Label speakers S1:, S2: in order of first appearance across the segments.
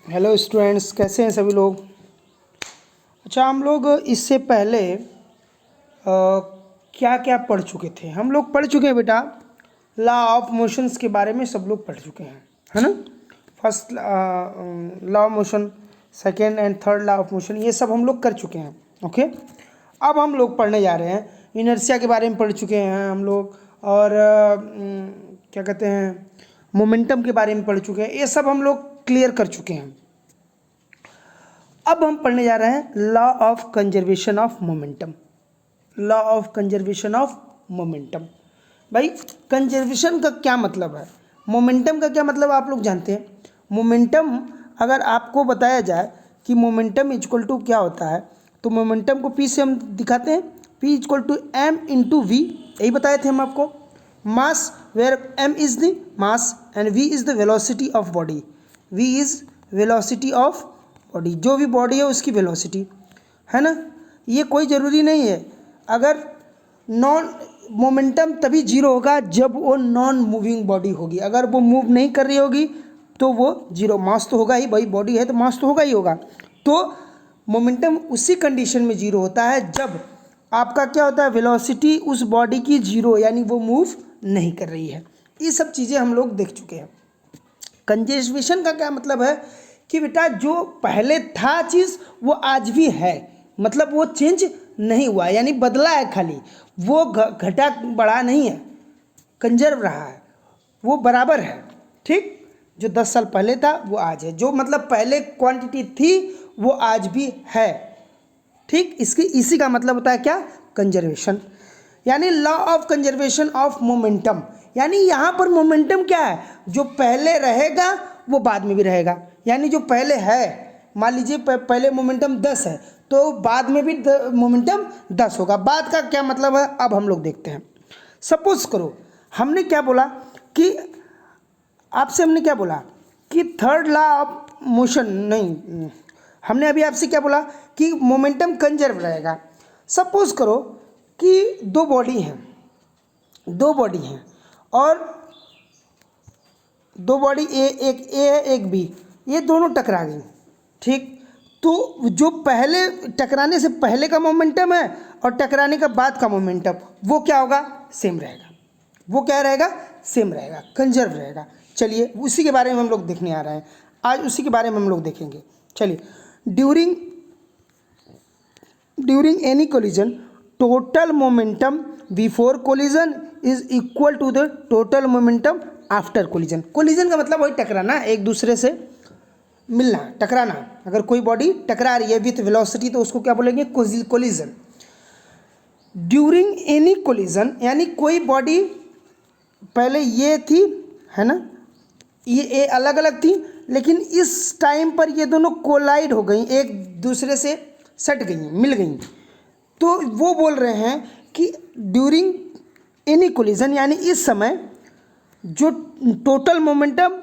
S1: Hello students, कैसे हैं सभी लोग। अच्छा, हम लोग इससे पहले क्या क्या पढ़ चुके थे। हम लोग पढ़ चुके हैं बेटा, लॉ ऑफ मोशंस के बारे में सब लोग पढ़ चुके हैं, है ना। First law of motion, second and third law of motion, ये सब हम लोग कर चुके हैं। ओके, अब हम लोग पढ़ने जा रहे हैं, इनर्शिया के बारे में पढ़ चुके हैं हम लोग, और क्या कहते हैं, मोमेंटम के बारे में पढ़ चुके हैं। ये सब हम लोग क्लियर कर चुके हैं। अब हम पढ़ने जा रहे हैं law of conservation of momentum. Law of conservation of momentum. भाई, कंजर्वेशन का क्या मतलब है, मोमेंटम का क्या मतलब, आप लोग जानते हैं। मोमेंटम अगर आपको बताया जाए कि मोमेंटम इक्वल टू क्या होता है, तो मोमेंटम को पी से हम दिखाते हैं, P equal to M into V, यही बताए थे हम आपको। Mass, where M is the mass and V is the velocity of body. V is velocity of body, जो भी बॉडी है उसकी वेलोसिटी, है ना। ये कोई ज़रूरी नहीं है, अगर नॉन मोमेंटम तभी जीरो होगा जब वो नॉन मूविंग बॉडी होगी। अगर वो मूव नहीं कर रही होगी तो वो जीरो, मास तो होगा ही, भाई बॉडी है तो मास तो होगा ही होगा। तो मोमेंटम उसी कंडीशन में जीरो होता है जब आपका क्या होता है, वेलोसिटी उस बॉडी की जीरो, यानी वो मूव नहीं कर रही है। ये सब चीज़ें हम लोग देख चुके हैं। कंजर्वेशन का क्या मतलब है कि बेटा जो पहले था चीज़ वो आज भी है, मतलब वो चेंज नहीं हुआ, यानी बदला है, खाली वो घटा बढ़ा नहीं है, कंजर्व रहा है, वो बराबर है। ठीक, जो 10 साल पहले था वो आज है, जो मतलब पहले क्वांटिटी थी वो आज भी है। ठीक, इसी का मतलब होता है क्या, कंजर्वेशन, यानी law of conservation of momentum. यानी यहाँ पर मोमेंटम क्या है, जो पहले रहेगा वो बाद में भी रहेगा। यानी जो पहले है, मान लीजिए पहले मोमेंटम 10 है तो बाद में भी मोमेंटम 10 होगा। बाद का क्या मतलब है, अब हम लोग देखते हैं। सपोज करो हमने क्या बोला कि आपसे हमने क्या बोला कि थर्ड लॉ ऑफ मोशन, नहीं, हमने अभी आपसे क्या बोला कि मोमेंटम कंजर्व रहेगा। सपोज करो कि दो बॉडी हैं और दो बॉडी एक ए है एक बी, ये दोनों टकरा गई। ठीक, तो जो पहले टकराने से पहले का मोमेंटम है और टकराने का बाद का मोमेंटम, वो क्या होगा, सेम रहेगा। वो क्या रहेगा, सेम रहेगा, कंजर्व रहेगा। चलिए उसी के बारे में हम लोग देखने आ रहे हैं आज, उसी के बारे में हम लोग देखेंगे। चलिए, during any collision total momentum before collision is equal to the total momentum after collision. Collision का मतलब वही टकराना, एक दूसरे से मिलना, टकराना। अगर कोई बॉडी टकरा रही है विथ वेलोसिटी तो उसको क्या बोलेंगे, कोलिजन। ड्यूरिंग एनी कोलिजन, यानी कोई बॉडी पहले ये थी, है ना, ये अलग अलग थी, लेकिन इस टाइम पर ये दोनों कोलाइड हो गई, एक दूसरे से सट गई, मिल गई। तो वो बोल रहे हैं कि ड्यूरिंग एनी कोलिजन, यानी इस समय जो टोटल मोमेंटम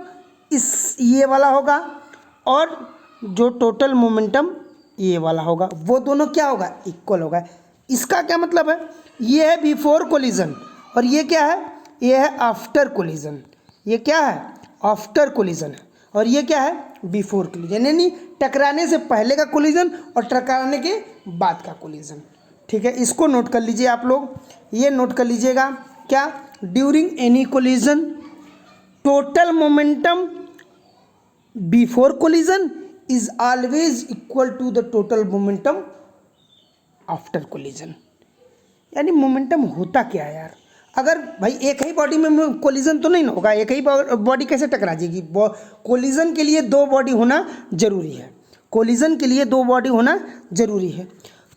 S1: इस ये वाला होगा और जो टोटल मोमेंटम ये वाला होगा, वो दोनों क्या होगा, इक्वल होगा। इसका क्या मतलब है, ये है बिफोर कोलिजन और ये क्या है, ये है आफ्टर कोलिजन। ये क्या है, आफ्टर कोलिजन है, और ये क्या है, बिफोर कोलिजन, यानी टकराने से पहले का कोलिजन और टकराने के बाद का कोलिजन। ठीक है, इसको नोट कर लीजिए आप लोग, ये नोट कर लीजिएगा क्या, during any collision total momentum before collision is always equal to the total momentum after collision. यानी मोमेंटम होता क्या है यार, अगर भाई एक ही बॉडी में कोलिजन तो नहीं होगा, एक ही बॉडी कैसे टकरा जाएगी। कोलिजन के लिए दो बॉडी होना जरूरी है, कोलिजन के लिए दो बॉडी होना जरूरी है।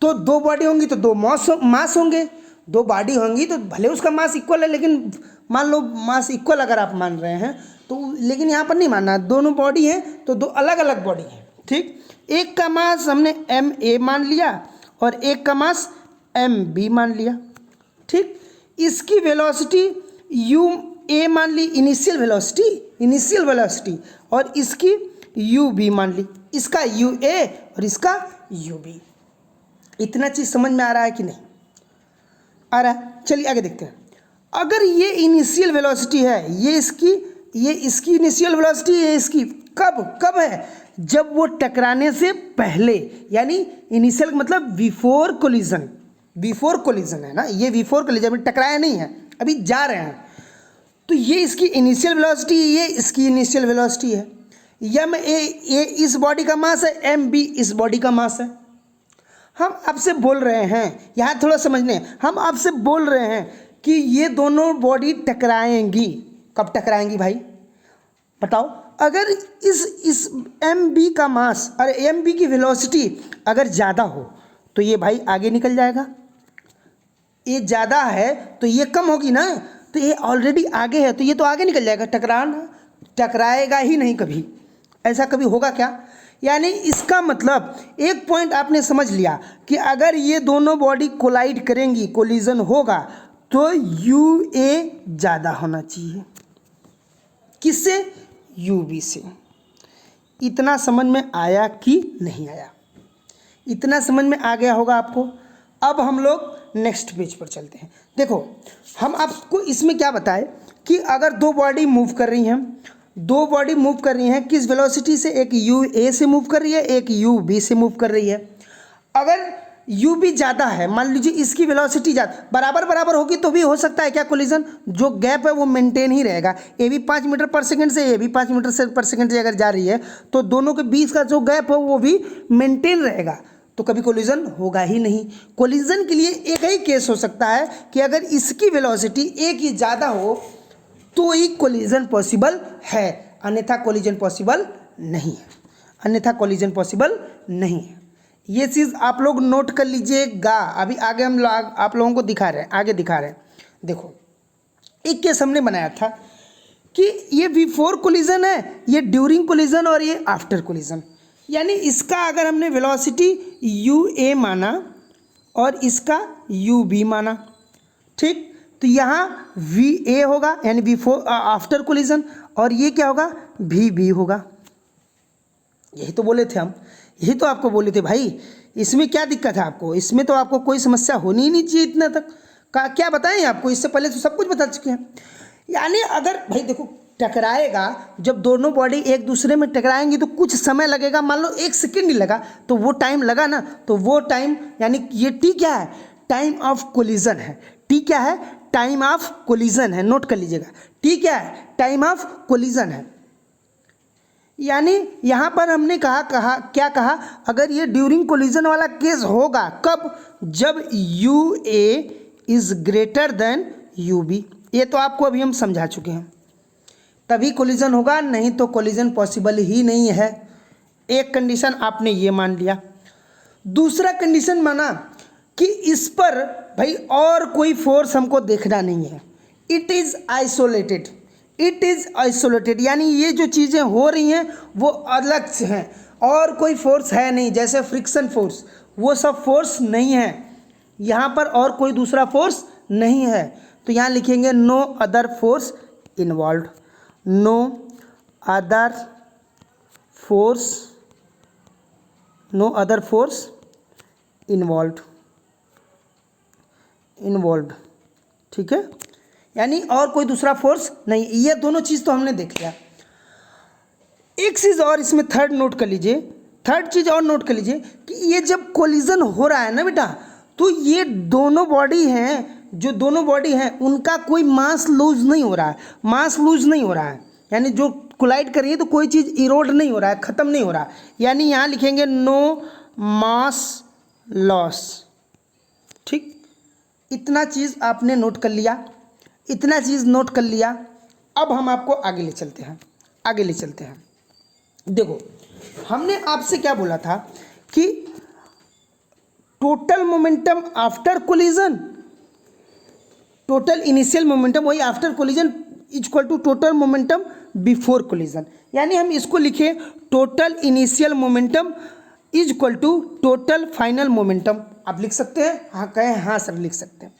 S1: तो दो बॉडी होंगी तो दो मास होंगे, दो बॉडी होंगी तो भले उसका मास इक्वल है, लेकिन मान लो मास इक्वल अगर आप मान रहे हैं तो, लेकिन यहाँ पर नहीं मानना, दोनों बॉडी हैं तो दो अलग अलग बॉडी हैं। ठीक, एक का मास हमने एम ए मान लिया और एक का मास एम बी मान लिया। ठीक, इसकी वेलोसिटी यू ए मान ली, इनिशियल वेलोसिटी, और इसकी यू बी मान ली, इसका यू ए और इसका यू बी। इतना चीज़ समझ में आ रहा है कि नहीं आ रहा है। चलिए आगे देखते हैं। अगर ये इनिशियल वेलोसिटी है, ये इसकी ये इसकी इनिशियल वेलोसिटी है, इसकी कब कब है, जब वो टकराने से पहले, यानी इनिशियल मतलब बिफोर कोलिजन, बिफोर कोलिजन है ना, ये बिफोर कोलिजन में टकराया नहीं है, अभी जा रहे हैं। तो ये इसकी इनिशियल वेलोसिटी, ये इसकी इनिशियल वेलोसिटी है। एम ए इस बॉडी का मास है, एम बी इस बॉडी का मास है। हम आपसे बोल रहे हैं, यहाँ थोड़ा समझने, हम आपसे बोल रहे हैं कि ये दोनों बॉडी टकराएंगी। कब टकराएंगी भाई बताओ? अगर इस एम बी का मास और एम बी की वेलोसिटी अगर ज़्यादा हो तो ये भाई आगे निकल जाएगा, ये ज़्यादा है तो ये कम होगी ना, तो ये ऑलरेडी आगे है तो ये तो आगे निकल जाएगा, टकराएगा ही नहीं कभी। ऐसा कभी होगा क्या? यानी इसका मतलब एक पॉइंट आपने समझ लिया कि अगर ये दोनों बॉडी कोलाइड करेंगी, कोलिजन होगा, तो यू ए ज़्यादा होना चाहिए। किससे? यू बी से। इतना समझ में आया कि नहीं आया? इतना समझ में आ गया होगा आपको। अब हम लोग नेक्स्ट पेज पर चलते हैं। देखो, हम आपको इसमें क्या बताएं कि अगर दो बॉडी मूव कर रही हैं, दो बॉडी मूव कर रही हैं किस वेलोसिटी से, एक यू ए से मूव कर रही है, एक यू बी से मूव कर रही है। अगर यू बी ज़्यादा है, मान लीजिए इसकी वेलोसिटी ज़्यादा, बराबर होगी तो भी हो सकता है क्या कोलिजन, जो गैप है वो मेंटेन ही रहेगा। ए भी 5 मीटर पर सेकंड से, ए भी 5 मीटर पर सेकंड से अगर जा रही है तो दोनों के बीच का जो गैप है वो भी मेंटेन रहेगा, तो कभी कोलिजन होगा ही नहीं। कोलिजन के लिए एक ही केस हो सकता है कि अगर इसकी वेलोसिटी एक ही ज़्यादा हो तो ही कोलिजन पॉसिबल है, अन्यथा कोलिजन पॉसिबल नहीं है, अन्यथा कोलिजन पॉसिबल नहीं है। ये चीज़ आप लोग नोट कर लीजिएगा। अभी आगे हम आप लोगों को दिखा रहे हैं, आगे दिखा रहे हैं। देखो, एक केस हमने बनाया था कि ये बिफोर कोलिजन है, ये ड्यूरिंग कोलिजन और ये आफ्टर कोलिजन। यानी इसका अगर हमने वेलोसिटी यू ए माना और इसका यू बी माना, ठीक, तो यहाँ वी ए होगा यानी बिफोर आफ्टर कोलिजन, और ये क्या होगा, वी बी होगा। यही तो बोले थे हम, यही तो आपको बोले थे भाई। इसमें क्या दिक्कत है आपको? इसमें तो आपको कोई समस्या होनी ही नहीं चाहिए इतना तक का। क्या बताएं आपको, इससे पहले तो सब कुछ बता चुके हैं। यानी अगर भाई देखो, टकराएगा, जब दोनों बॉडी एक दूसरे में टकराएंगी तो कुछ समय लगेगा, मान लो 1 सेकेंड ही लगा तो वो टाइम लगा ना, तो वो टाइम यानी ये टी क्या है, टाइम ऑफ कोलिजन है। टी क्या है, टाइम ऑफ कोलिजन है, नोट कर लीजिएगा। टी क्या है, टाइम ऑफ कोलिजन है। यानी यहाँ पर हमने क्या कहा, अगर ये ड्यूरिंग कोलिजन वाला केस होगा, कब, जब U A is greater than U B. ये तो आपको अभी हम समझा चुके हैं, तभी कोलिजन होगा, नहीं तो कोलिजन पॉसिबल ही नहीं है। एक कंडीशन आपने ये मान लिया। दूसरा कंडीशन माना कि इस पर भाई और कोई फोर्स हमको देखना नहीं है, it is isolated, it is isolated, यानी ये जो चीज़ें हो रही हैं वो अलग से हैं, और कोई फोर्स है नहीं, जैसे फ्रिक्शन फोर्स, वो सब फोर्स नहीं है यहाँ पर, और कोई दूसरा फोर्स नहीं है। तो यहाँ लिखेंगे no other force involve, no other force, no other force involve, ठीक है, यानी और कोई दूसरा फोर्स नहीं। ये दोनों चीज़ तो हमने देख लिया। एक चीज़ और इसमें थर्ड नोट कर लीजिए, थर्ड चीज़ और नोट कर लीजिए कि ये जब कोलिजन हो रहा है ना बेटा, तो ये दोनों बॉडी हैं, जो दोनों बॉडी हैं उनका कोई मास लूज नहीं हो रहा है, मास लूज नहीं हो रहा है, यानी जो कोलाइड कर रही है तो कोई चीज़ इरोड नहीं हो रहा है, ख़त्म नहीं हो रहा है। यानी यहाँ लिखेंगे नो मास लॉस, ठीक। इतना चीज़ आपने नोट कर लिया, इतना चीज़ नोट कर लिया। अब हम आपको आगे ले चलते हैं, आगे ले चलते हैं। देखो, हमने आपसे क्या बोला था कि total momentum after collision, total initial momentum वही after collision equal to total momentum before collision. यानी हम इसको लिखे total initial momentum is equal to total final momentum. आप लिख सकते हैं, हाँ कहें हाँ सर लिख सकते हैं।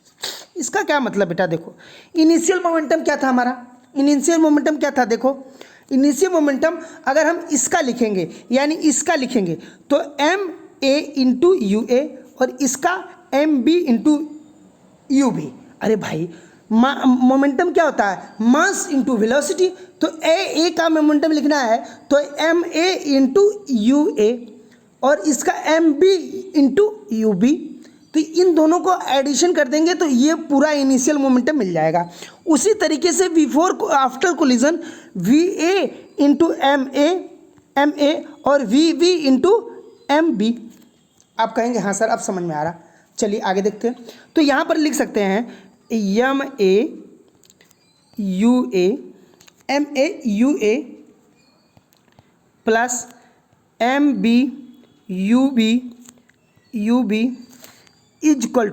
S1: इसका क्या मतलब बेटा, देखो इनिशियल मोमेंटम क्या था हमारा, इनिशियल मोमेंटम क्या था, देखो इनिशियल मोमेंटम अगर हम इसका लिखेंगे यानी इसका लिखेंगे तो M A into U A और इसका M B into U B. अरे भाई मोमेंटम क्या होता है, मास इंटू वेलोसिटी। तो ए का मोमेंटम लिखना है तो M A into U A, और इसका M B into U B. तो इन दोनों को एडिशन कर देंगे तो ये पूरा इनिशियल मोमेंटम मिल जाएगा। उसी तरीके से before after collision V A into M A और V V into M B. आप कहेंगे हाँ सर अब समझ में आ रहा। चलिए आगे देखते हैं। तो यहाँ पर लिख सकते हैं M A U A plus M B U B is equal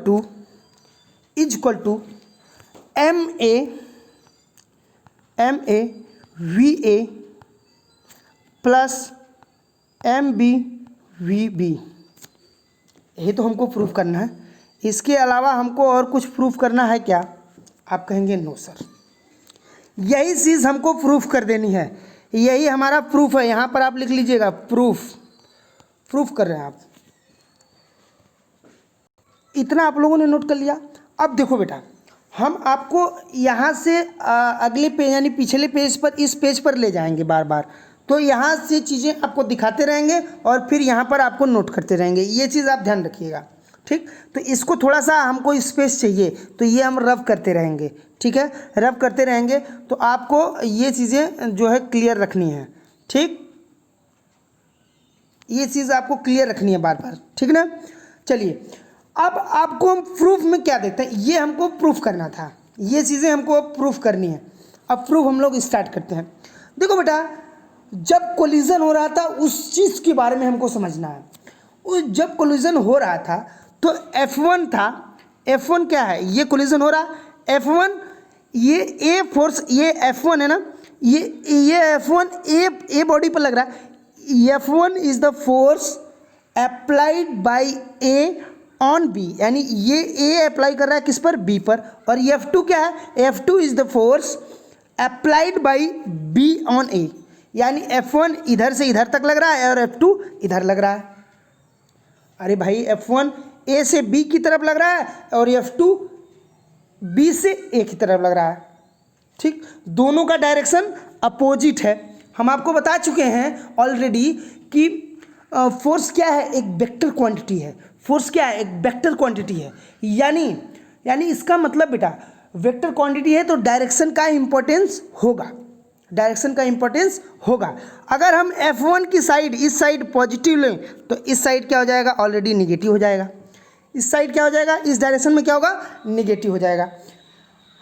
S1: to M A V A plus M B V B. यही तो हमको प्रूफ करना है। इसके अलावा हमको और कुछ प्रूफ करना है क्या? आप कहेंगे नो सर, यही चीज़ हमको प्रूफ कर देनी है, यही हमारा प्रूफ है। यहाँ पर आप लिख लीजिएगा प्रूफ कर रहे हैं आप। इतना आप लोगों ने नोट कर लिया। अब देखो बेटा, हम आपको यहाँ से अगले पेज यानी पिछले पेज पर इस पेज पर ले जाएंगे बार बार। तो यहाँ से चीज़ें आपको दिखाते रहेंगे और फिर यहाँ पर आपको नोट करते रहेंगे। ये चीज़ आप ध्यान रखिएगा, ठीक। तो इसको थोड़ा सा हमको स्पेस चाहिए तो ये हम रब करते रहेंगे, ठीक है। रब करते रहेंगे तो आपको ये चीज़ें जो है क्लियर रखनी है, ठीक। ये चीज़ आपको क्लियर रखनी है बार बार, ठीक ना। चलिए अब आपको हम प्रूफ में क्या देखते हैं, ये हमको प्रूफ करना था, ये चीज़ें हमको प्रूफ करनी है। अब प्रूफ हम लोग स्टार्ट करते हैं। देखो बेटा, जब कोलिजन हो रहा था उस चीज़ के बारे में हमको समझना है। उस जब कोलिजन हो रहा था तो F1 था। F1 क्या है, ये कोलिजन हो रहा F1, ये ए फोर्स, ये F1 है ना, ये F1 ए बॉडी पर लग रहा है। F1 is the force applied by A on B, यानी ये ए अप्लाई कर रहा है किस पर, बी पर। और F2 क्या है, F2 is the force applied by B on A, यानी F1 इधर से इधर तक लग रहा है और F2 इधर लग रहा है। अरे भाई F1 ए से बी की तरफ लग रहा है और F2 बी से ए की तरफ लग रहा है, ठीक। दोनों का डायरेक्शन अपोजिट है। हम आपको बता चुके हैं ऑलरेडी कि फोर्स क्या है, एक वेक्टर क्वांटिटी है। फोर्स क्या है, एक वेक्टर क्वांटिटी है। यानी इसका मतलब बेटा वेक्टर क्वांटिटी है तो डायरेक्शन का इंपॉर्टेंस होगा, डायरेक्शन का इंपॉर्टेंस होगा। अगर हम F1 की साइड इस साइड पॉजिटिव लें तो इस साइड क्या हो जाएगा, ऑलरेडी निगेटिव हो जाएगा। इस साइड क्या हो जाएगा, इस डायरेक्शन में क्या होगा, निगेटिव हो जाएगा।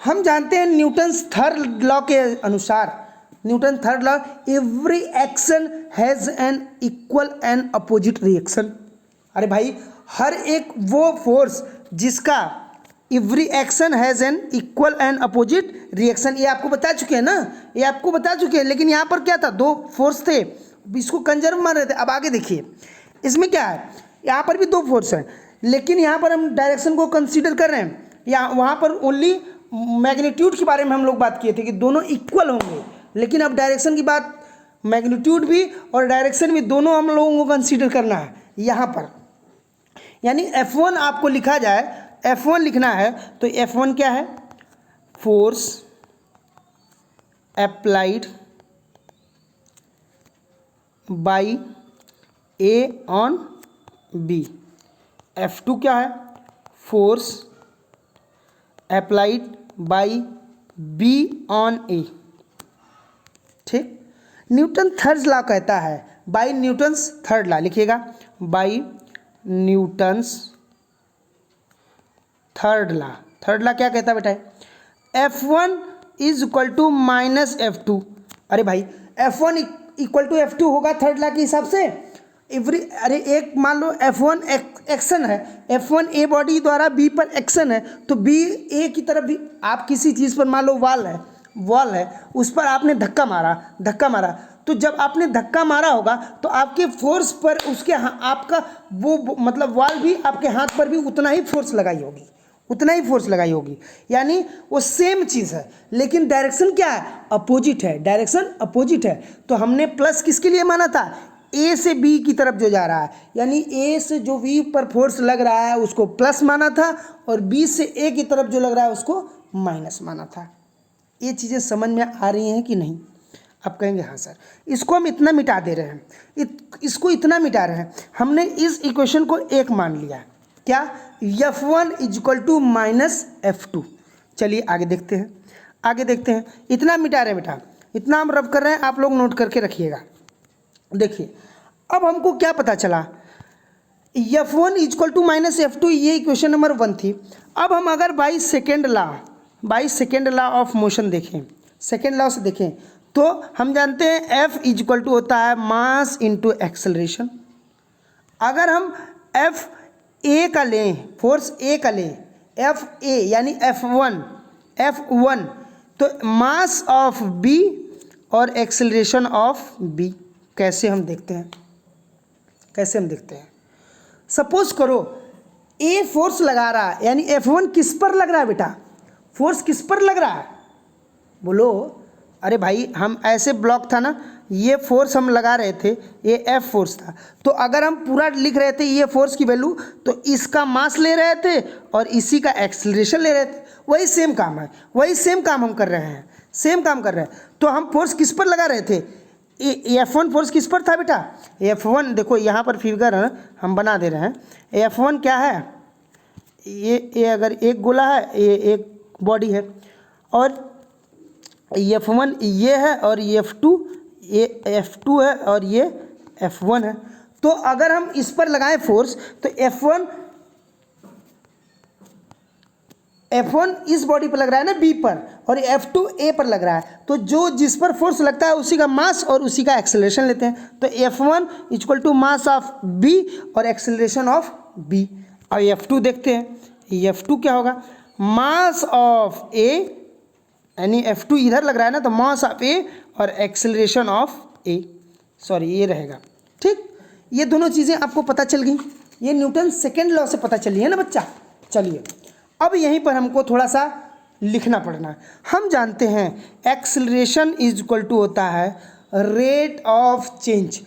S1: हम जानते हैं न्यूटन्स थर्ड लॉ के अनुसार, Newton third law, every action has an equal and opposite reaction. अरे भाई, हर एक वो फोर्स जिसका every action has an equal and opposite reaction, ये आपको बता चुके हैं ना, ये आपको बता चुके हैं। लेकिन यहाँ पर क्या था, दो फोर्स थे, इसको कंजर्व मान रहे थे। अब आगे देखिए, इसमें क्या है, यहाँ पर भी दो फोर्स हैं, लेकिन यहाँ पर हम डायरेक्शन को कंसीडर कर रहे हैं। यहाँ वहाँ पर ओनली मैग्नीट्यूड के बारे में हम लोग बात किए थे कि दोनों इक्वल होंगे, लेकिन अब डायरेक्शन की बात, मैग्नीट्यूड भी और डायरेक्शन भी दोनों हम लोगों को कंसीडर करना है यहाँ पर। यानी F1 आपको लिखा जाए, F1 लिखना है तो F1 क्या है, force applied by A on B. F2 क्या है, force applied by B on A, ठीक। न्यूटन थर्ड लॉ कहता है, बाय न्यूटन्स थर्ड लॉ लिखिएगा, by Newton's third law. Third law क्या कहता है बेटा, F1 is equal to minus F2। अरे भाई, F1 इक्वल टू F2 होगा थर्ड लॉ के हिसाब से। अरे एक मान लो F1 एक्शन है, F1 ए बॉडी द्वारा B पर एक्शन है, तो B ए की तरफ भी, आप किसी चीज़ पर मान लो वॉल है, उस पर आपने धक्का मारा, तो जब आपने धक्का मारा होगा तो आपके फोर्स पर उसके आपका वो मतलब वॉल भी आपके हाथ पर भी उतना ही फोर्स लगाई होगी, यानी वो सेम चीज़ है, लेकिन डायरेक्शन क्या है, अपोजिट है, डायरेक्शन अपोजिट है। तो हमने प्लस किसके लिए माना था, ए से बी की तरफ जो जा रहा है, यानी ए से जो बी पर फोर्स लग रहा है उसको प्लस माना था, और बी से ए की तरफ जो लग रहा है उसको माइनस माना था। ये चीज़ें समझ में आ रही हैं कि नहीं? आप कहेंगे हाँ सर। इसको हम इतना मिटा दे रहे हैं, इसको इतना मिटा रहे हैं, हमने इस इक्वेशन को एक मान लिया। क्या? F1 equal to minus F2। चलिए आगे देखते हैं, आगे देखते हैं। इतना मिटा रहे हैं बेटा, इतना हम रब कर रहे हैं, आप लोग नोट करके रखिएगा। देखिए अब हमको क्या पता चला, F1 equal to minus F2, ये इक्वेशन नंबर 1 थी। अब हम अगर by second law of motion देखें, सेकेंड लॉ से देखें, तो हम जानते हैं F इक्वल टू होता है मास इंटू एक्सेलरेशन। अगर हम F ए का लें, फोर्स ए का लें, F ए यानी F1, तो मास ऑफ B और एक्सेलरेशन ऑफ B। कैसे हम देखते हैं, कैसे हम देखते हैं? सपोज करो ए फोर्स लगा रहा है, यानी F1 किस पर लग रहा है बेटा? फोर्स किस पर लग रहा है? बोलो। अरे भाई हम ऐसे ब्लॉक था ना, ये फोर्स हम लगा रहे थे, ये F फोर्स था। तो अगर हम पूरा लिख रहे थे ये फोर्स की वैल्यू, तो इसका मास ले रहे थे और इसी का एक्सेलरेशन ले रहे थे। वही सेम काम है, वही सेम काम हम कर रहे हैं, सेम काम कर रहे हैं। तो हम फोर्स किस पर लगा रहे थे? F1 फोर्स किस पर था बेटा? F1 देखो यहाँ पर फिगर हम बना दे रहे हैं। F1 क्या है? ये अगर एक गोला है, ये एक बॉडी है, और F1 ये है, और ये F2 है, और ये F1 है। तो अगर हम इस पर लगाएं फोर्स, तो F1 इस बॉडी पर लग रहा है ना, B पर, और F2 A पर लग रहा है। तो जो जिस पर फोर्स लगता है उसी का मास और उसी का एक्सेलरेशन लेते हैं। तो F1 equal to mass of B और एक्सेलरेशन ऑफ B। और F2 देखते हैं, F2 क्या होगा? मास ऑफ A, यानी F2 इधर लग रहा है ना, तो मास ऑफ A और एक्सेलरेशन ऑफ A, सॉरी ये रहेगा। ठीक, ये दोनों चीज़ें आपको पता चल गई, ये न्यूटन सेकेंड लॉ से पता चली है ना बच्चा। चलिए अब यहीं पर हमको थोड़ा सा लिखना पड़ना है। हम जानते हैं एक्सेलरेशन इज इक्वल टू होता है rate of change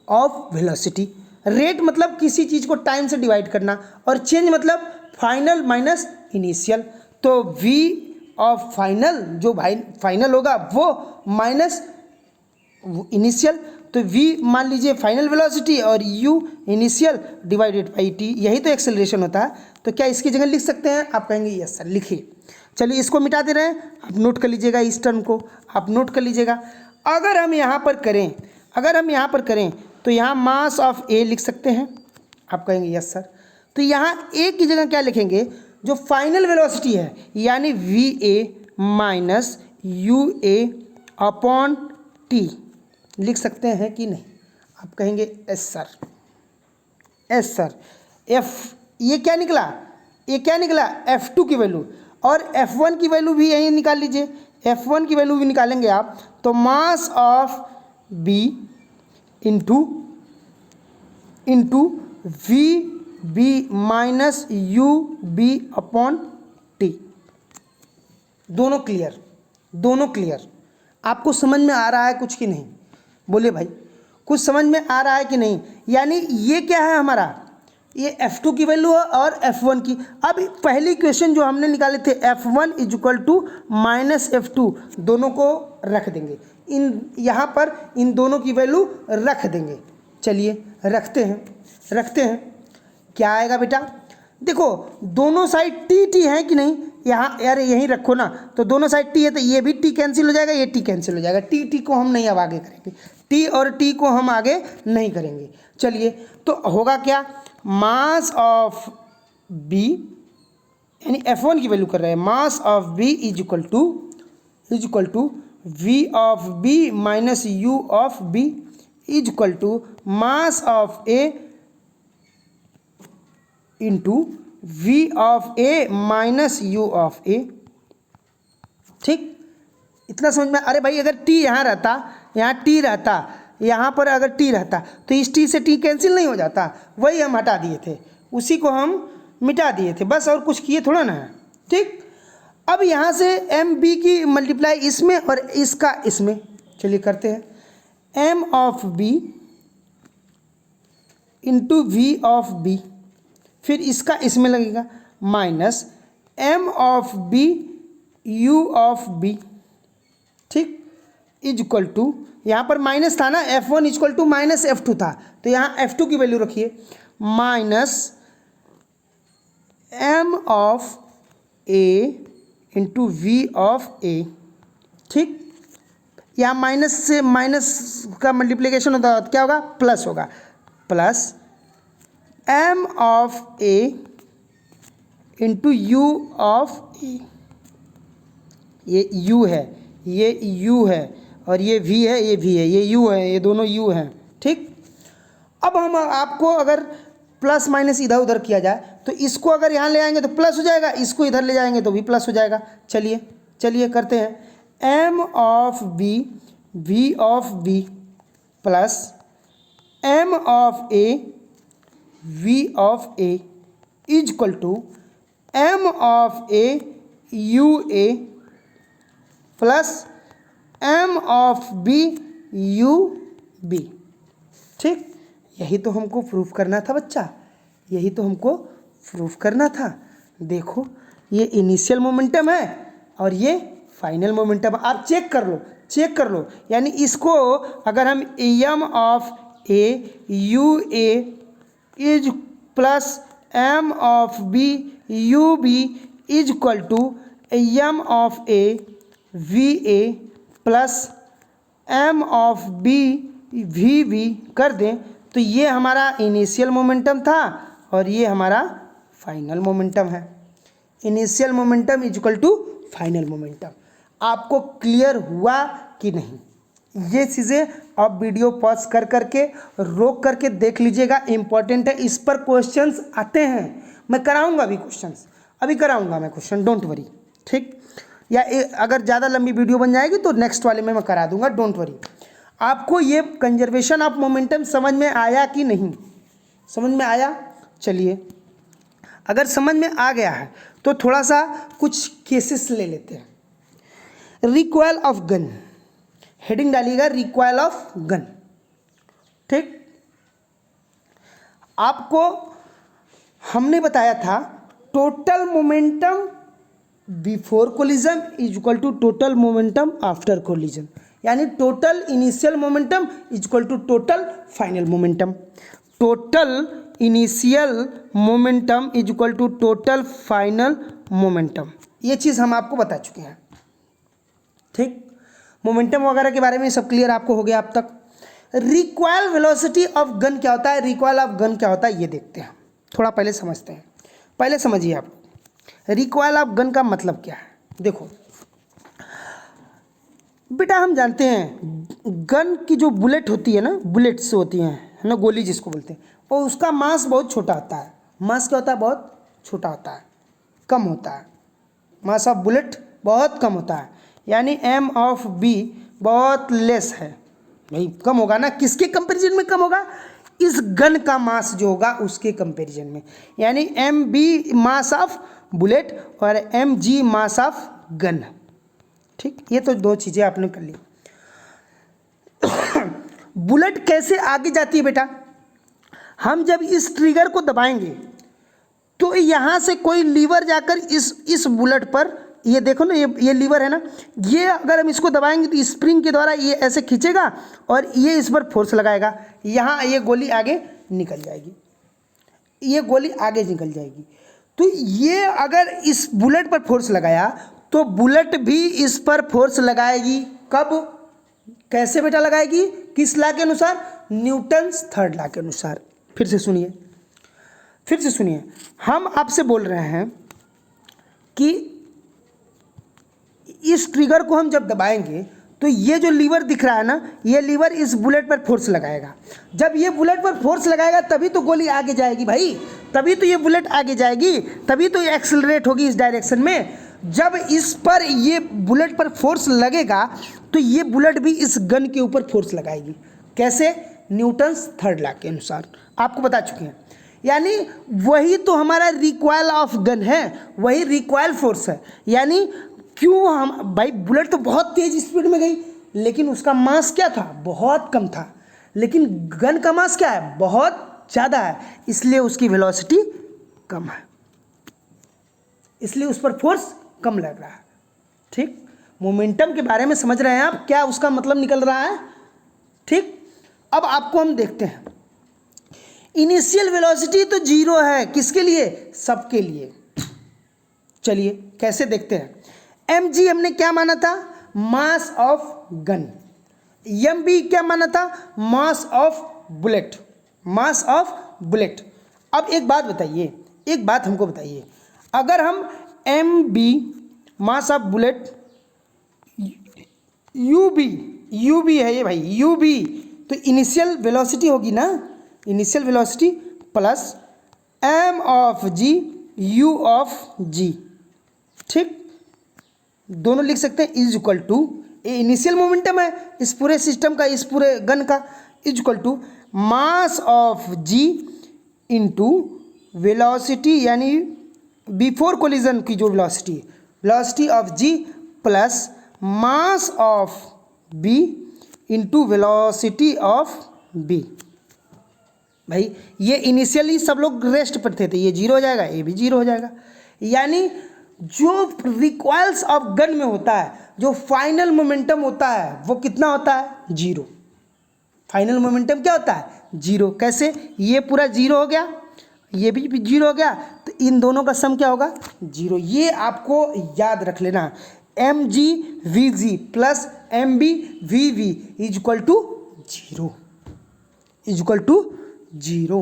S1: of velocity. Rate मतलब किसी चीज़ को टाइम से डिवाइड करना, और चेंज मतलब फाइनल माइनस इनिशियल। तो V ऑफ फाइनल, जो फाइनल होगा वो माइनस इनिशियल। तो V मान लीजिए फाइनल वेलोसिटी और U initial divided by T, यही तो एक्सेलरेशन होता है। तो क्या इसकी जगह लिख सकते हैं? आप कहेंगे यस सर लिखिए। चलिए इसको मिटा दे रहे हैं, आप नोट कर लीजिएगा, इस टर्म को आप नोट कर लीजिएगा। अगर हम यहाँ पर करें, तो यहाँ मास ऑफ A लिख सकते हैं। आप कहेंगे यस सर। तो यहाँ A की जगह क्या लिखेंगे? जो फाइनल वेलोसिटी है, यानी VA minus UA upon T लिख सकते हैं कि नहीं? आप कहेंगे एस सर, एस सर। ये क्या निकला? F2 की वैल्यू, और F1 की वैल्यू भी यही निकाल लीजिए। F1 की वैल्यू भी निकालेंगे आप, तो मास of B into VB minus UB upon T। दोनों क्लियर? आपको समझ में आ रहा है कुछ कि नहीं? बोलिए भाई, कुछ समझ में आ रहा है कि नहीं? यानी ये क्या है हमारा? ये F2 की वैल्यू है और F1 की। अब पहली क्वेश्चन जो हमने निकाले थे F1 equal to minus F2, दोनों को रख देंगे, यहाँ पर इन दोनों की वैल्यू रख देंगे। चलिए रखते हैं। क्या आएगा बेटा? देखो दोनों साइड टी है कि नहीं? यहाँ यार यहीं रखो ना, तो दोनों साइड टी है, तो ये भी टी कैंसिल हो जाएगा, ये टी कैंसिल हो जाएगा। टी को हम नहीं अब आगे करेंगे, टी और टी को हम आगे नहीं करेंगे। चलिए तो होगा क्या? मास ऑफ B, यानी F1 की वैल्यू कर रहे हैं, mass of B is equal to V of B minus U of B is equal to mass of A into V of A minus U of A। ठीक, इतना समझ में? अरे भाई अगर T यहाँ रहता, यहाँ T रहता, यहाँ पर अगर T रहता, तो इस T से T कैंसिल नहीं हो जाता? वही हम हटा दिए थे, उसी को हम मिटा दिए थे बस, और कुछ किए थोड़ा ना है। ठीक, अब यहाँ से MB की मल्टीप्लाई इसमें और इसका इसमें, चलिए करते हैं। M of B into V of B, फिर इसका इसमें लगेगा, minus M of B u of b, ठीक, इज इक्वल टू, यहाँ पर माइनस था ना, F1 is equal to minus F2 था, तो यहाँ F2 की वैल्यू रखिए minus m of a into V of a, ठीक। यहाँ माइनस से माइनस का मल्टीप्लिकेशन होता है, क्या होगा, प्लस होगा, plus m of a into you of a, ये u है, ये u है, और ये v है, ये v है, ये u है, ये दोनों u हैं, ठीक। अब हम आपको अगर प्लस माइनस इधर उधर किया जाए तो इसको अगर यहाँ ले आएंगे तो प्लस हो जाएगा, इसको इधर ले जाएंगे तो भी प्लस हो जाएगा। चलिए चलिए करते हैं, m of b v of b plus m of a v of a is equal to m of a u a plus m of b u b, ठीक। यही तो हमको प्रूफ करना था बच्चा, यही तो हमको प्रूफ करना था। देखो ये इनिशियल मोमेंटम है और ये फाइनल मोमेंटम, आप चेक कर लो, चेक कर लो। यानी इसको अगर हम m of a u a is plus m of b u b is equal to m of a v a plus m of b v b कर दें तो ये हमारा इनिशियल मोमेंटम था और ये हमारा फाइनल मोमेंटम है। Initial momentum is equal to final momentum. आपको क्लियर हुआ कि नहीं? ये चीज़ें आप वीडियो पॉज कर करके रोक करके देख लीजिएगा, इम्पॉर्टेंट है। इस पर क्वेश्चंस आते हैं, मैं कराऊंगा अभी क्वेश्चंस, अभी कराऊंगा मैं क्वेश्चन, डोंट वरी, ठीक। या अगर ज़्यादा लंबी वीडियो बन जाएगी तो नेक्स्ट वाले में मैं करा दूंगा, डोंट वरी। आपको ये कंजर्वेशन ऑफ मोमेंटम समझ में आया कि नहीं? समझ में आया? चलिए, अगर समझ में आ गया है तो थोड़ा सा कुछ केसेस ले लेते हैं। रिकॉइल ऑफ गन, हेडिंग डालिएगा रिकॉइल ऑफ गन, ठीक। आपको हमने बताया था total momentum before collision is equal to total momentum after collision, यानी total initial momentum is equal to total final momentum. Total initial momentum is equal to total final momentum, ये चीज़ हम आपको बता चुके हैं, ठीक। मोमेंटम वगैरह के बारे में सब क्लियर आपको हो गया अब तक। रिकॉइल वेलोसिटी ऑफ गन क्या होता है, रिकॉइल ऑफ गन क्या होता है, ये देखते हैं, थोड़ा पहले समझते हैं। पहले समझिए आप रिकॉइल ऑफ गन का मतलब क्या है। देखो बेटा, हम जानते हैं गन की जो बुलेट होती है ना, बुलेट्स होती हैं है ना, गोली जिसको बोलते हैं, और उसका मास बहुत छोटा होता है। मास क्या होता है? बहुत छोटा होता है, कम होता है। मास ऑफ बुलेट बहुत कम होता है, यानी m ऑफ b बहुत लेस है। भाई कम होगा ना, किसके कंपैरिजन में कम होगा? इस गन का मास जो होगा उसके कंपैरिजन में, यानी mb मास ऑफ बुलेट और mg मास ऑफ गन, ठीक। ये तो दो चीज़ें आपने कर ली। बुलेट कैसे आगे जाती है बेटा? हम जब इस ट्रिगर को दबाएंगे तो यहाँ से कोई लीवर जाकर इस बुलेट पर, ये देखो ना, ये लीवर है ना, ये अगर हम इसको दबाएंगे तो स्प्रिंग के द्वारा ये ऐसे खींचेगा और ये इस पर फोर्स लगाएगा, यहाँ ये गोली आगे निकल जाएगी, ये गोली आगे निकल जाएगी। तो ये अगर इस बुलेट पर फोर्स लगाया तो बुलेट भी इस पर फोर्स लगाएगी। कब, कैसे बेटा लगाएगी? किस लॉ के अनुसार? न्यूटन्स थर्ड लॉ के अनुसार। फिर से सुनिए, फिर से सुनिए, हम आपसे बोल रहे हैं कि इस ट्रिगर को हम जब दबाएंगे तो ये जो लीवर दिख रहा है ना, ये लीवर इस बुलेट पर फोर्स लगाएगा। जब ये बुलेट पर फोर्स लगाएगा तभी तो गोली आगे जाएगी भाई, तभी तो ये बुलेट आगे जाएगी, तभी तो ये एक्सेलरेट होगी इस डायरेक्शन में। जब इस पर ये बुलेट पर फोर्स लगेगा तो ये बुलेट भी इस गन के ऊपर फोर्स लगाएगी। कैसे? न्यूटन्स थर्ड लॉ के अनुसार, आपको बता चुके हैं। यानी वही तो हमारा रिकॉइल ऑफ गन है, वही रिकॉइल फोर्स है। यानी क्यों हम, भाई बुलेट तो बहुत तेज स्पीड में गई लेकिन उसका मास क्या था? बहुत कम था। लेकिन गन का मास क्या है? बहुत ज़्यादा है, इसलिए उसकी वेलोसिटी कम है, इसलिए उस पर फोर्स कम लग रहा है। ठीक, मोमेंटम के बारे में समझ रहे हैं आप, क्या उसका मतलब निकल रहा है। ठीक, अब आपको हम देखते हैं, इनिशियल वेलोसिटी तो जीरो है, किसके लिए, सबके लिए। चलिए कैसे देखते हैं। mg हमने क्या माना था, मास ऑफ गन। mb क्या माना था, mass of bullet, mass of bullet. अब एक बात बताइए, एक बात हमको बताइए, अगर हम mb mass of bullet, ub है ये भाई, ub तो इनिशियल वेलोसिटी होगी ना, initial velocity plus m of g u of g। ठीक, दोनों लिख सकते हैं इज इक्वल टू, ये इनिशियल मोमेंटम है इस पूरे सिस्टम का, इस पूरे गन का, is equal to mass of G into velocity, यानी बिफोर कोलिजन की जो वेलोसिटी है, velocity of G plus mass of B into velocity of B. भाई ये इनिशियली सब लोग रेस्ट पर थे, तो ये जीरो हो जाएगा, ये भी जीरो हो जाएगा। यानी जो रिकॉइल्स ऑफ गन में होता है, जो फाइनल मोमेंटम होता है वो कितना होता है, जीरो। फाइनल मोमेंटम क्या होता है, जीरो। कैसे, ये पूरा जीरो हो गया, ये भी जीरो हो गया, तो इन दोनों का सम क्या होगा, जीरो। ये आपको याद रख लेना, M G V G plus M B V V is equal to zero, is equal to zero.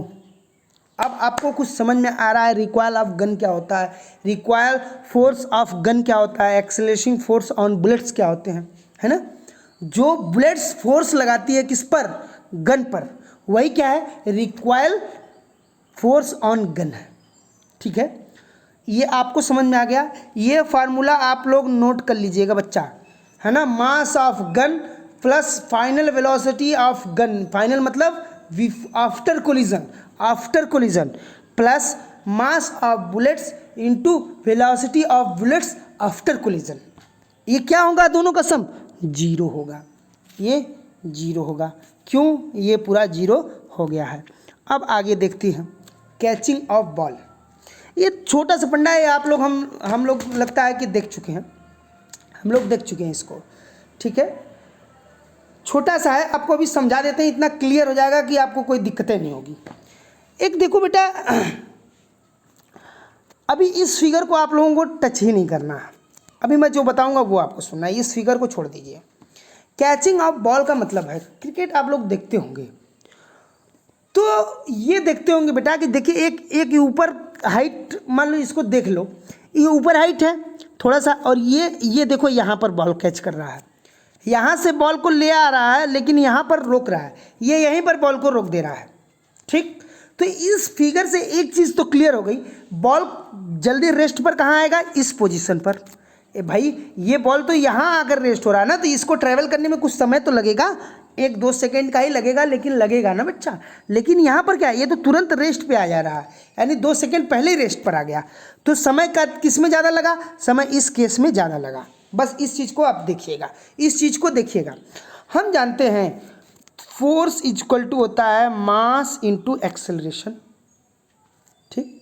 S1: अब आपको कुछ समझ में आ रहा है, रिकॉइल ऑफ गन क्या होता है, रिकॉइल फोर्स ऑफ गन क्या होता है, एक्सेलरेटिंग फोर्स ऑन बुलेट्स क्या होते हैं, है ना। जो बुलेट्स फोर्स लगाती है किस पर, गन पर, वही क्या है, रिकॉइल फोर्स ऑन गन है। ठीक है, ये आपको समझ में आ गया। ये फार्मूला आप लोग नोट कर लीजिएगा बच्चा, है ना। Mass of gun plus final velocity of gun, final मतलब after collision, after collision plus mass of bullets into velocity of bullets after collision. ये क्या होगा, दोनों का सम जीरो होगा, ये जीरो होगा। क्यों, ये पूरा जीरो हो गया है। अब आगे देखते हैं कैचिंग ऑफ बॉल। ये छोटा सा फंडा है, आप लोग हम लोग लगता है कि देख चुके हैं, हम लोग देख चुके हैं इसको। ठीक है, छोटा सा है, आपको अभी समझा देते हैं, इतना क्लियर हो जाएगा कि आपको कोई दिक्कतें नहीं होगी। एक देखो बेटा, अभी इस फिगर को आप लोगों को टच ही नहीं करना है, अभी मैं जो बताऊंगा वो आपको सुनना है, इस फिगर को छोड़ दीजिए। कैचिंग ऑफ बॉल का मतलब है, क्रिकेट आप लोग देखते होंगे, तो ये देखते होंगे बेटा कि देखिए एक ऊपर हाइट, मान लो इसको देख लो, ये ऊपर हाइट है थोड़ा सा, और ये देखो यहाँ पर बॉल कैच कर रहा है, यहाँ से बॉल को ले आ रहा है लेकिन यहाँ पर रोक रहा है, ये यहीं पर बॉल को रोक दे रहा है। ठीक, तो इस फिगर से एक चीज़ तो क्लियर हो गई, बॉल जल्दी रेस्ट पर कहाँ आएगा, इस पोजीशन पर। ए भाई ये बॉल तो यहाँ आकर रेस्ट हो रहा है ना, तो इसको ट्रैवल करने में कुछ समय तो लगेगा, 1-2 सेकेंड का ही लगेगा, लेकिन लगेगा ना बच्चा। लेकिन यहाँ पर क्या है, ये तो तुरंत रेस्ट पे आ जा रहा है, यानी 2 सेकेंड पहले ही रेस्ट पर आ गया, तो समय का किस में ज़्यादा लगा, समय इस केस में ज़्यादा लगा। बस इस चीज़ को आप देखिएगा, इस चीज़ को देखिएगा। हम जानते हैं फोर्स इक्वल टू होता है मास इंटू एक्सेलरेशन। ठीक,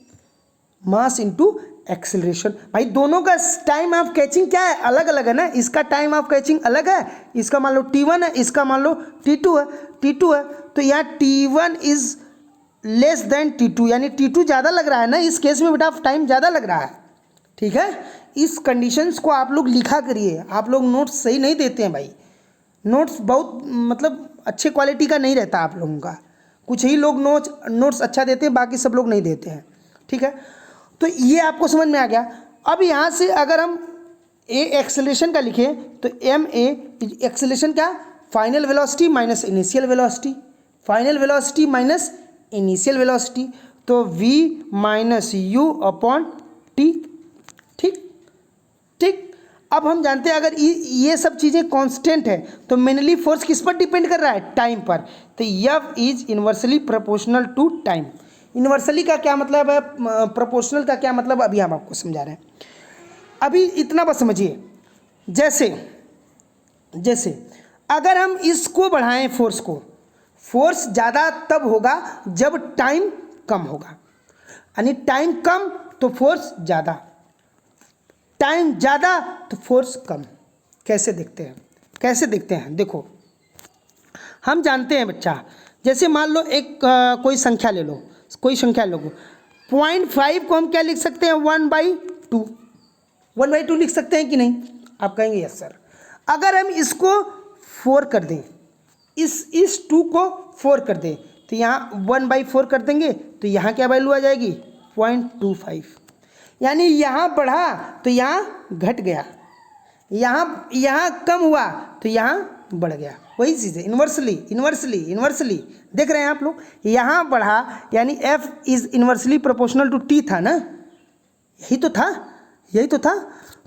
S1: मास इंटू एक्सेलरेशन। भाई दोनों का टाइम ऑफ कैचिंग क्या है, अलग अलग है ना, इसका टाइम ऑफ कैचिंग अलग है, इसका मान लो t1 है, इसका मान लो t2 है, t2 है, तो यहाँ t1 is less than t2, यानी t2 ज़्यादा लग रहा है ना, इस केस में बेटा टाइम ज़्यादा लग रहा है। ठीक है, इस कंडीशंस को आप लोग लिखा करिए, आप लोग नोट्स सही नहीं देते हैं भाई, नोट्स बहुत मतलब अच्छे क्वालिटी का नहीं रहता आप लोगों का, कुछ ही लोग नोट्स अच्छा देते हैं, बाकी सब लोग नहीं देते हैं। ठीक है, तो ये आपको समझ में आ गया। अब यहाँ से अगर हम ए एक्सेलरेशन का लिखें तो एम ए एक्सेलरेशन क्या, final velocity minus initial velocity, final velocity minus initial velocity, तो v minus you upon T. ठीक ठीक, अब हम जानते हैं अगर ये सब चीज़ें कांस्टेंट है तो मेनली फोर्स किस पर डिपेंड कर रहा है, टाइम पर, तो F is inversely proportional to time. Inversely का क्या मतलब है, प्रोपोर्शनल का क्या मतलब, अभी हम आपको समझा रहे हैं। अभी इतना बस समझिए, जैसे अगर हम इसको बढ़ाएं फोर्स को, फोर्स ज़्यादा तब होगा जब टाइम कम होगा, यानी टाइम कम तो फोर्स ज़्यादा, टाइम ज़्यादा तो फोर्स कम। कैसे देखते हैं, कैसे देखते हैं? देखो, हम जानते हैं बच्चा, जैसे मान लो एक कोई संख्या ले लो, कोई संख्या लो, 0.5 को हम क्या लिख सकते हैं? 1/2। 1/2 लिख सकते हैं कि नहीं? आप कहेंगे यस सर। अगर हम इसको 4 कर दें, इस 2 को 4 कर दें, तो यहाँ 1/4 कर देंगे, तो यहाँ क्या वैल्यू आ जाएगी? 0.25। यानी यहाँ बढ़ा तो यहाँ घट गया, यहाँ कम हुआ तो यहाँ बढ़ गया। वही चीज़ है, इन्वर्सली देख रहे हैं आप लोग। यहाँ बढ़ा यानी F is inversely proportional to T था ना, यही तो था।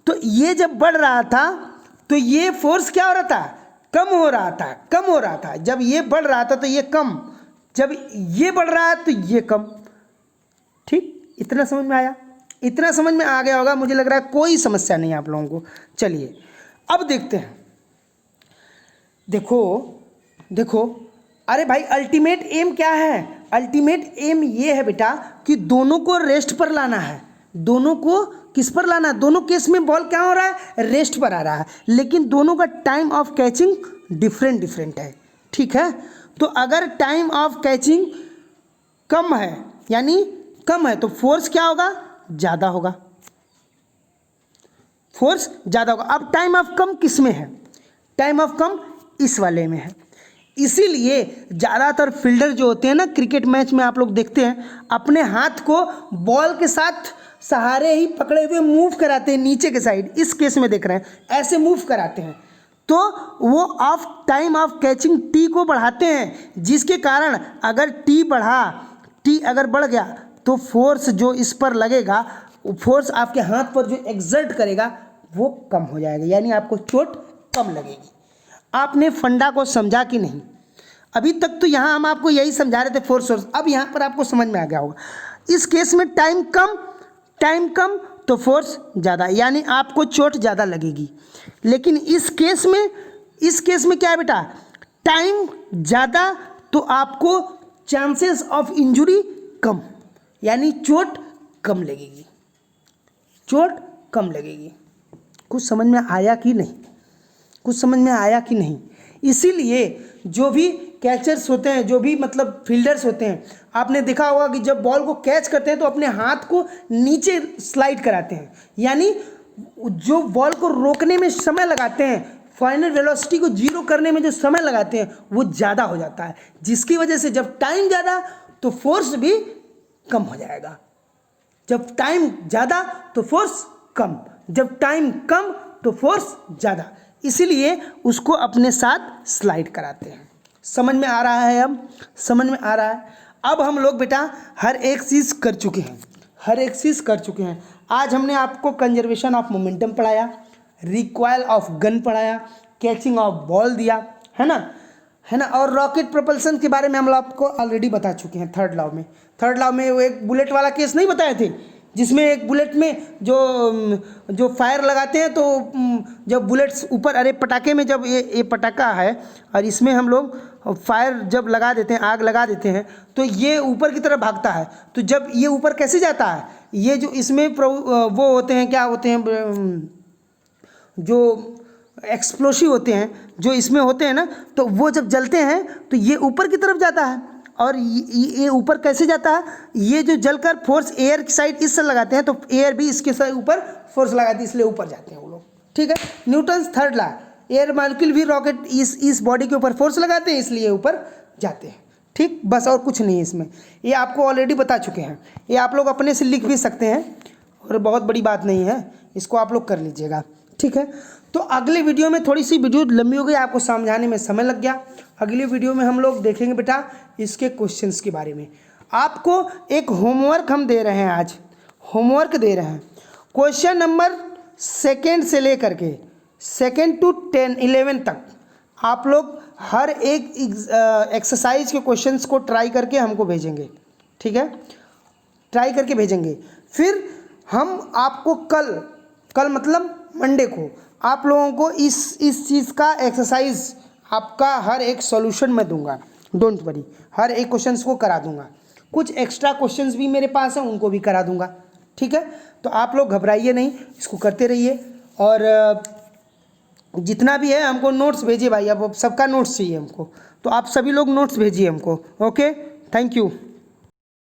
S1: तो ये जब बढ़ रहा था तो ये फोर्स क्या हो रहा था? कम हो रहा था। जब ये बढ़ रहा था तो ये कम, जब ये बढ़ रहा है तो ये कम। ठीक, इतना समझ में आया? इतना समझ में आ गया होगा, मुझे लग रहा है कोई समस्या नहीं आप लोगों को। चलिए अब देखते हैं। देखो, अरे भाई अल्टीमेट एम क्या है? अल्टीमेट एम ये है बेटा कि दोनों को रेस्ट पर लाना है। दोनों को किस पर लाना है? दोनों केस में बॉल क्या हो रहा है? रेस्ट पर आ रहा है, लेकिन दोनों का टाइम ऑफ कैचिंग डिफरेंट है। ठीक है, तो अगर टाइम ऑफ कैचिंग कम है, यानी कम है, तो फोर्स क्या होगा? ज़्यादा होगा, फोर्स ज़्यादा होगा। अब टाइम ऑफ कम किस में है? टाइम ऑफ कम इस वाले में है। इसीलिए ज़्यादातर फील्डर जो होते हैं ना, क्रिकेट मैच में आप लोग देखते हैं, अपने हाथ को बॉल के साथ सहारे ही पकड़े हुए मूव कराते हैं नीचे के साइड। इस केस में देख रहे हैं, ऐसे मूव कराते हैं, तो वो of time of catching T को बढ़ाते हैं, जिसके कारण अगर टी अगर बढ़ गया तो फोर्स जो इस पर लगेगा, फोर्स आपके हाथ पर जो एक्सर्ट करेगा वो कम हो जाएगा, यानी आपको चोट कम लगेगी। आपने फंडा को समझा कि नहीं? अभी तक तो यहाँ हम आपको यही समझा रहे थे, फोर्स सोर्स। अब यहाँ पर आपको समझ में आ गया होगा। इस केस में टाइम कम तो फोर्स ज़्यादा, यानी आपको चोट ज़्यादा लगेगी। लेकिन इस केस में क्या है बेटा? टाइम ज़्यादा तो आपको चांसेस ऑफ इंजुरी कम, यानी चोट कम लगेगी। कुछ समझ में आया कि नहीं? इसीलिए जो भी कैचर्स होते हैं, जो भी मतलब फील्डर्स होते हैं, आपने देखा होगा कि जब बॉल को कैच करते हैं तो अपने हाथ को नीचे स्लाइड कराते हैं, यानी जो बॉल को रोकने में समय लगाते हैं, फाइनल वेलोसिटी को 0 करने में जो समय लगाते हैं, वो ज़्यादा हो जाता है, जिसकी वजह से जब टाइम ज़्यादा तो फोर्स भी कम हो जाएगा। जब टाइम ज़्यादा तो फोर्स कम, जब टाइम कम तो फोर्स ज़्यादा, इसीलिए उसको अपने साथ स्लाइड कराते हैं। समझ में आ रहा है? अब समझ में आ रहा है। अब हम लोग बेटा हर एक चीज़ कर चुके हैं। आज हमने आपको कंजर्वेशन ऑफ मोमेंटम पढ़ाया, रिकॉइल ऑफ गन पढ़ाया, कैचिंग ऑफ बॉल दिया, है ना, और रॉकेट प्रोपल्सन के बारे में हम आपको ऑलरेडी बता चुके हैं। थर्ड लॉ में वो एक बुलेट वाला केस नहीं बताए थे, जिसमें एक बुलेट में जो फायर लगाते हैं, तो जब बुलेट्स ऊपर, अरे पटाखे में जब ये पटाखा है और इसमें हम लोग फायर जब लगा देते हैं, आग लगा देते हैं, तो ये ऊपर की तरफ भागता है। तो जब ये ऊपर कैसे जाता है? ये जो इसमें वो होते हैं, क्या होते हैं, जो एक्सप्लोसिव होते हैं, जो इसमें होते हैं ना, तो वो जब जलते हैं तो ये ऊपर की तरफ जाता है। और ये ऊपर कैसे जाता है? ये जो जलकर फोर्स एयर की साइड इस साइड लगाते हैं, तो एयर भी इसके साइड ऊपर फोर्स लगाती है, इसलिए ऊपर जाते हैं वो लोग। ठीक है, Newton's third law, air molecule भी रॉकेट इस बॉडी के ऊपर फोर्स लगाते हैं, इसलिए ऊपर जाते हैं। ठीक, बस और कुछ नहीं है इसमें, ये आपको ऑलरेडी बता चुके हैं। ये आप लोग अपने से लिख भी सकते हैं और बहुत बड़ी बात नहीं है, इसको आप लोग कर लीजिएगा। ठीक है, तो अगले वीडियो में, थोड़ी सी वीडियो लंबी हो गई, आपको समझाने में समय लग गया। अगली वीडियो में हम लोग देखेंगे बेटा इसके क्वेश्चंस के बारे में। आपको एक होमवर्क हम दे रहे हैं, आज होमवर्क दे रहे हैं। क्वेश्चन नंबर 2 से लेकर के 2 to 11 तक आप लोग हर एक एक्सरसाइज के क्वेश्चंस को ट्राई करके हमको भेजेंगे। ठीक है, ट्राई करके भेजेंगे। फिर हम आपको कल मतलब मंडे को आप लोगों को इस चीज़ का एक्सरसाइज, आपका हर एक सॉल्यूशन मैं दूंगा, डोंट वरी, हर एक क्वेश्चंस को करा दूंगा। कुछ एक्स्ट्रा क्वेश्चंस भी मेरे पास हैं, उनको भी करा दूंगा। ठीक है, तो आप लोग घबराइए नहीं, इसको करते रहिए। और जितना भी है हमको नोट्स भेजिए भाई, अब सबका नोट्स चाहिए हमको, तो आप सभी लोग नोट्स भेजिए हमको। Okay, thank you.